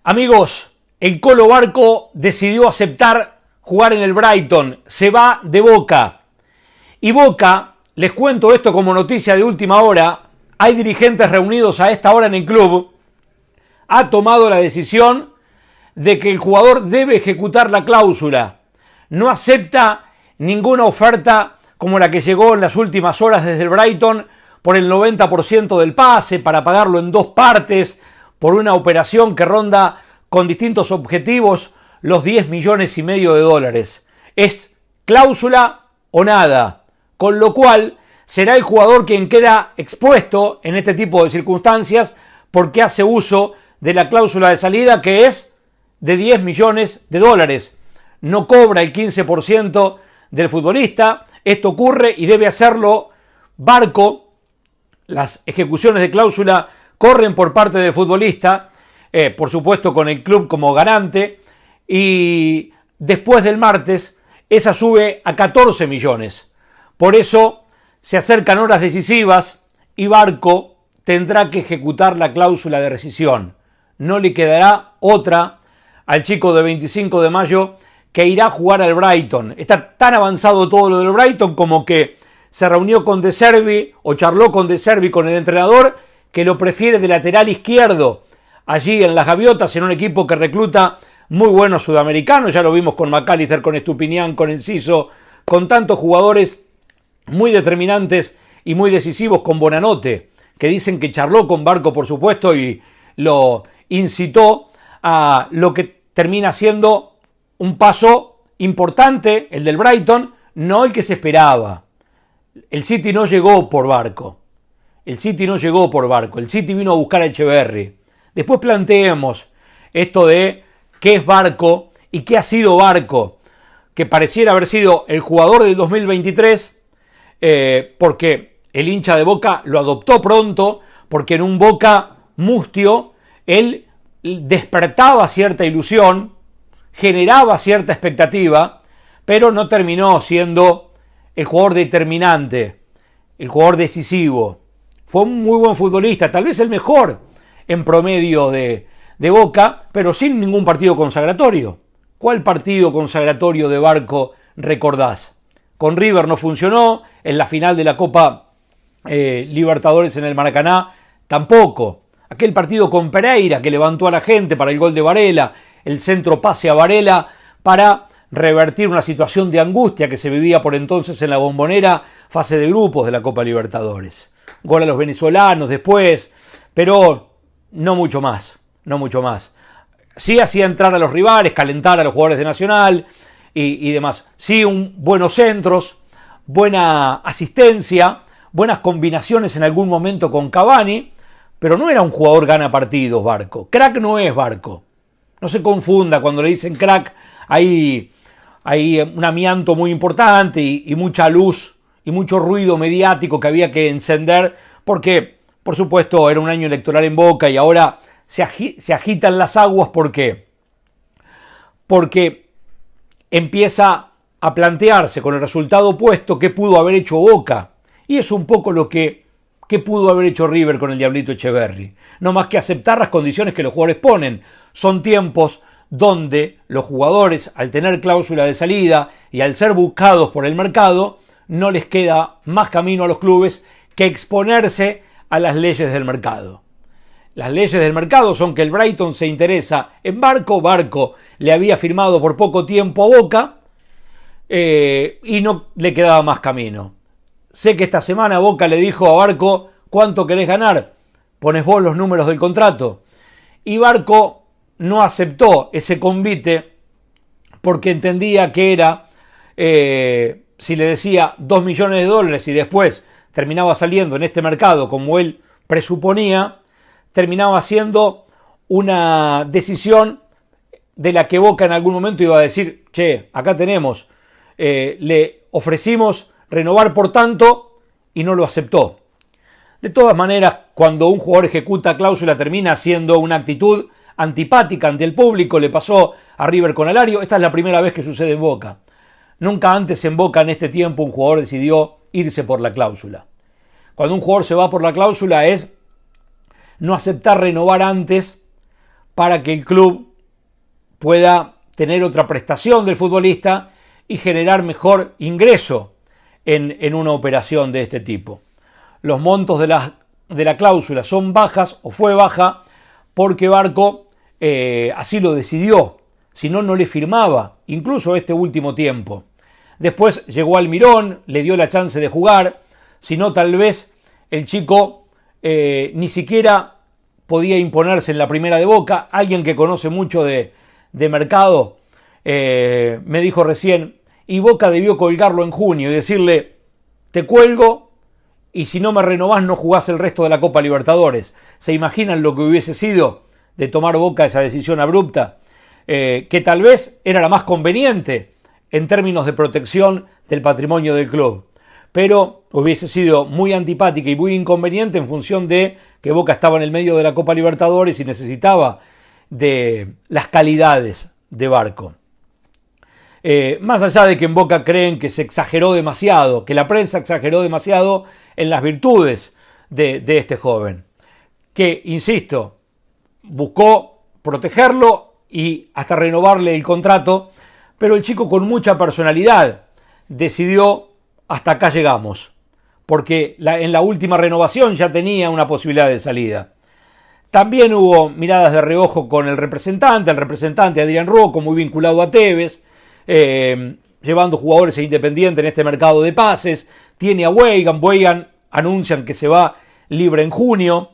Amigos, el Colo Barco decidió aceptar jugar en el Brighton, se va de Boca. Y Boca, les cuento esto como noticia de última hora, hay dirigentes reunidos a esta hora en el club, ha tomado la decisión de que el jugador debe ejecutar la cláusula. No acepta ninguna oferta como la que llegó en las últimas horas desde el Brighton por el 90% del pase, para pagarlo en dos partes, por una operación que ronda con distintos objetivos los 10 millones y medio de dólares. Es cláusula o nada, con lo cual será el jugador quien queda expuesto en este tipo de circunstancias porque hace uso de la cláusula de salida, que es de 10 millones de dólares. No cobra el 15% del futbolista. Esto ocurre y debe hacerlo Barco. Las ejecuciones de cláusula corren por parte del futbolista, por supuesto con el club como garante, y después del martes esa sube a 14 millones. Por eso se acercan horas decisivas y Barco tendrá que ejecutar la cláusula de rescisión. No le quedará otra al chico de 25 de mayo que irá a jugar al Brighton. Está tan avanzado todo lo del Brighton como que se reunió con De Zerbi o charló con De Zerbi, con el entrenador, que lo prefiere de lateral izquierdo allí en las Gaviotas, en un equipo que recluta muy buenos sudamericanos. Ya lo vimos con McAllister, con Estupiñán, con Enciso, con tantos jugadores muy determinantes y muy decisivos, con Bonanote, que dicen que charló con Barco, por supuesto, y lo incitó a lo que termina siendo un paso importante, el del Brighton, no el que se esperaba. El City no llegó por Barco. El City no llegó por Barco. El City vino a buscar a Echeverri. Después planteemos esto de qué es Barco y qué ha sido Barco, que pareciera haber sido el jugador del 2023, porque el hincha de Boca lo adoptó pronto, porque en un Boca mustio él despertaba cierta ilusión, generaba cierta expectativa, pero no terminó siendo el jugador determinante, el jugador decisivo. Fue un muy buen futbolista, tal vez el mejor en promedio de Boca, pero sin ningún partido consagratorio. ¿Cuál partido consagratorio de Barco recordás? Con River no funcionó, en la final de la Copa Libertadores en el Maracaná tampoco. Aquel partido con Pereira que levantó a la gente para el gol de Varela, el centro pase a Varela para revertir una situación de angustia que se vivía por entonces en la Bombonera, fase de grupos de la Copa Libertadores. Gol a los venezolanos después, pero no mucho más, no mucho más. Sí hacía entrar a los rivales, calentar a los jugadores de Nacional y demás. Sí, buenos centros, buena asistencia, buenas combinaciones en algún momento con Cavani, pero no era un jugador gana partidos, Barco. Crack no es Barco. No se confunda, cuando le dicen crack, hay un amianto muy importante y mucha luz y mucho ruido mediático que había que encender, porque, por supuesto, era un año electoral en Boca y ahora se agitan las aguas. ¿Por qué? Porque empieza a plantearse con el resultado opuesto qué pudo haber hecho Boca. Y es un poco lo que pudo haber hecho River con el Diablito Echeverri. No más que aceptar las condiciones que los jugadores ponen. Son tiempos donde los jugadores, al tener cláusula de salida y al ser buscados por el mercado, no les queda más camino a los clubes que exponerse a las leyes del mercado. Las leyes del mercado son que el Brighton se interesa en Barco. Barco le había firmado por poco tiempo a Boca y no le quedaba más camino. Sé que esta semana Boca le dijo a Barco: ¿cuánto querés ganar? Pones vos los números del contrato. Y Barco no aceptó ese convite porque entendía que era, si le decía 2 millones de dólares y después terminaba saliendo en este mercado como él presuponía, terminaba siendo una decisión de la que Boca en algún momento iba a decir: che, acá tenemos, le ofrecimos renovar por tanto y no lo aceptó. De todas maneras, cuando un jugador ejecuta cláusula termina siendo una actitud antipática ante el público. Le pasó a River con Alario. Esta es la primera vez que sucede en Boca. Nunca antes en Boca en este tiempo un jugador decidió irse por la cláusula. Cuando un jugador se va por la cláusula es no aceptar renovar antes para que el club pueda tener otra prestación del futbolista y generar mejor ingreso en una operación de este tipo. Los montos de la cláusula son bajas, o fue baja, porque Barco así lo decidió, si no, no le firmaba, incluso este último tiempo. Después llegó Almirón, le dio la chance de jugar, si no tal vez el chico ni siquiera podía imponerse en la primera de Boca. Alguien que conoce mucho de mercado me dijo recién, y Boca debió colgarlo en junio y decirle, te cuelgo y si no me renovás no jugás el resto de la Copa Libertadores. ¿Se imaginan lo que hubiese sido de tomar Boca esa decisión abrupta? Que tal vez era la más conveniente en términos de protección del patrimonio del club, pero hubiese sido muy antipática y muy inconveniente en función de que Boca estaba en el medio de la Copa Libertadores y necesitaba de las calidades de Barco. Más allá de que en Boca creen que se exageró demasiado, que la prensa exageró demasiado en las virtudes de este joven, que, insisto, buscó protegerlo y hasta renovarle el contrato, pero el chico con mucha personalidad decidió hasta acá llegamos, porque en la última renovación ya tenía una posibilidad de salida. También hubo miradas de reojo con el representante Adrián Rocco, muy vinculado a Tevez, llevando jugadores a Independiente en este mercado de pases. Tiene a Weigan anuncian que se va libre en junio,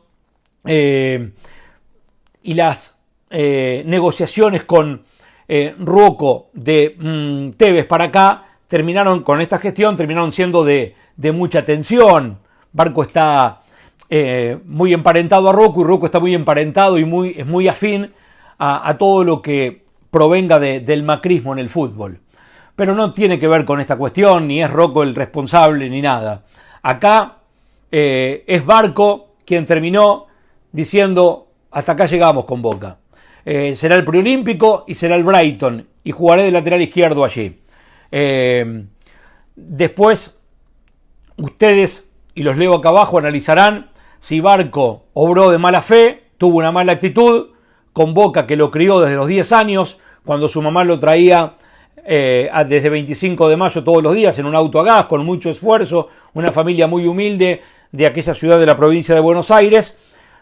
y las negociaciones con Rocco de Tevez para acá con esta gestión terminaron siendo de mucha tensión. Barco está muy emparentado a Rocco y Rocco está muy emparentado y es muy afín a todo lo que provenga del macrismo en el fútbol. Pero no tiene que ver con esta cuestión, ni es Rocco el responsable, ni nada. Acá es Barco quien terminó diciendo, hasta acá llegamos con Boca. Será el preolímpico y será el Brighton, y jugaré de lateral izquierdo allí. Después, ustedes, y los leo acá abajo, analizarán si Barco obró de mala fe, tuvo una mala actitud, con Boca que lo crió desde los 10 años, cuando su mamá lo traía desde 25 de mayo todos los días en un auto a gas, con mucho esfuerzo, una familia muy humilde de aquella ciudad de la provincia de Buenos Aires,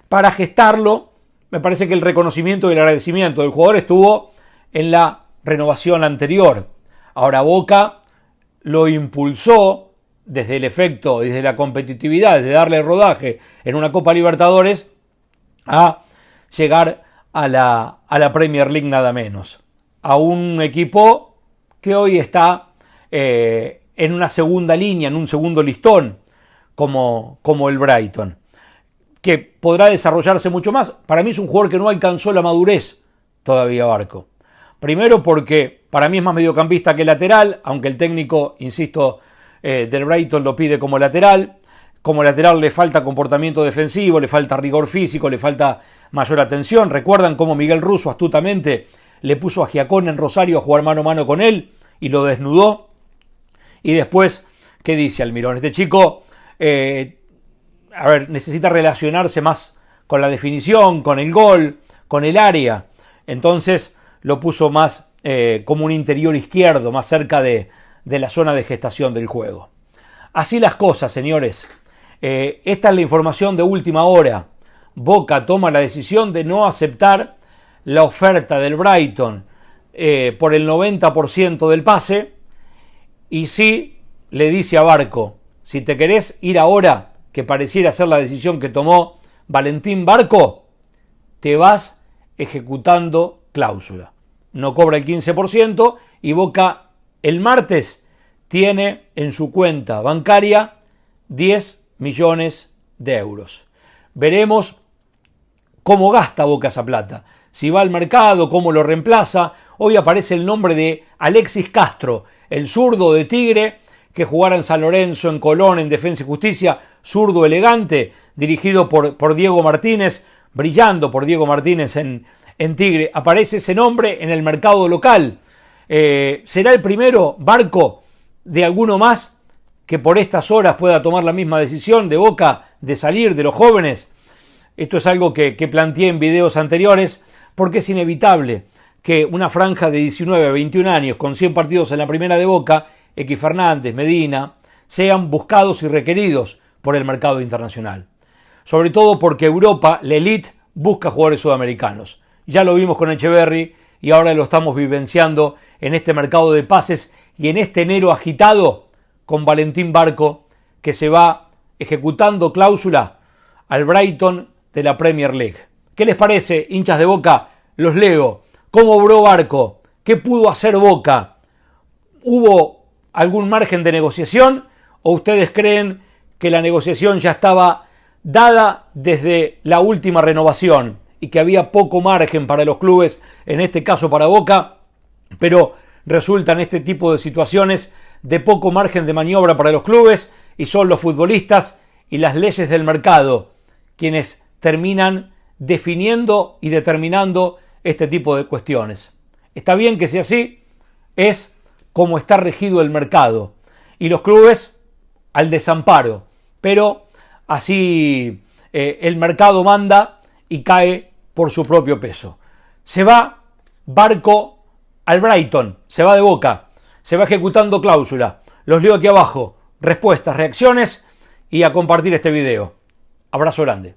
para gestarlo. Me parece que el reconocimiento y el agradecimiento del jugador estuvo en la renovación anterior. Ahora Boca lo impulsó desde el efecto, desde la competitividad, desde darle rodaje en una Copa Libertadores a llegar a la Premier League nada menos. A un equipo que hoy está en una segunda línea, en un segundo listón, como el Brighton, que podrá desarrollarse mucho más. Para mí es un jugador que no alcanzó la madurez todavía Barco. Primero porque para mí es más mediocampista que lateral, aunque el técnico, insisto, del Brighton lo pide como lateral. Como lateral le falta comportamiento defensivo, le falta rigor físico, le falta mayor atención. ¿Recuerdan cómo Miguel Russo astutamente le puso a Giacón en Rosario a jugar mano a mano con él y lo desnudó? Y después, ¿qué dice Almirón? Este chico necesita relacionarse más con la definición, con el gol, con el área. Entonces lo puso más como un interior izquierdo, más cerca de la zona de gestación del juego. Así las cosas, señores. Esta es la información de última hora. Boca toma la decisión de no aceptar la oferta del Brighton por el 90% del pase, y sí le dice a Barco, si te querés ir ahora, que pareciera ser la decisión que tomó Valentín Barco, te vas ejecutando cláusula. No cobra el 15% y Boca el martes tiene en su cuenta bancaria 10 millones de euros. Veremos cómo gasta Boca esa plata. Si va al mercado, cómo lo reemplaza. Hoy aparece el nombre de Alexis Castro, el zurdo de Tigre, que jugara en San Lorenzo, en Colón, en Defensa y Justicia, zurdo elegante, dirigido por Diego Martínez, brillando por Diego Martínez en Tigre. Aparece ese nombre en el mercado local. ¿Será el primero, Barco, de alguno más que por estas horas pueda tomar la misma decisión de Boca de salir de los jóvenes? Esto es algo que planteé en videos anteriores. porque es inevitable que una franja de 19 a 21 años con 100 partidos en la primera de Boca, X Fernández, Medina, sean buscados y requeridos por el mercado internacional. Sobre todo porque Europa, la elite, busca jugadores sudamericanos. Ya lo vimos con Echeverri y ahora lo estamos vivenciando en este mercado de pases y en este enero agitado con Valentín Barco, que se va ejecutando cláusula al Brighton de la Premier League. ¿Qué les parece, hinchas de Boca? Los leo. ¿Cómo obró Barco? ¿Qué pudo hacer Boca? ¿Hubo algún margen de negociación o ustedes creen que la negociación ya estaba dada desde la última renovación y que había poco margen para los clubes, en este caso para Boca, pero resultan este tipo de situaciones de poco margen de maniobra para los clubes y son los futbolistas y las leyes del mercado quienes terminan definiendo y determinando este tipo de cuestiones? Está bien que sea así, es como está regido el mercado y los clubes al desamparo, pero así el mercado manda y cae por su propio peso. Se va Barco al Brighton, se va de Boca, se va ejecutando cláusula. Los leo aquí abajo, respuestas, reacciones y a compartir este video. Abrazo grande.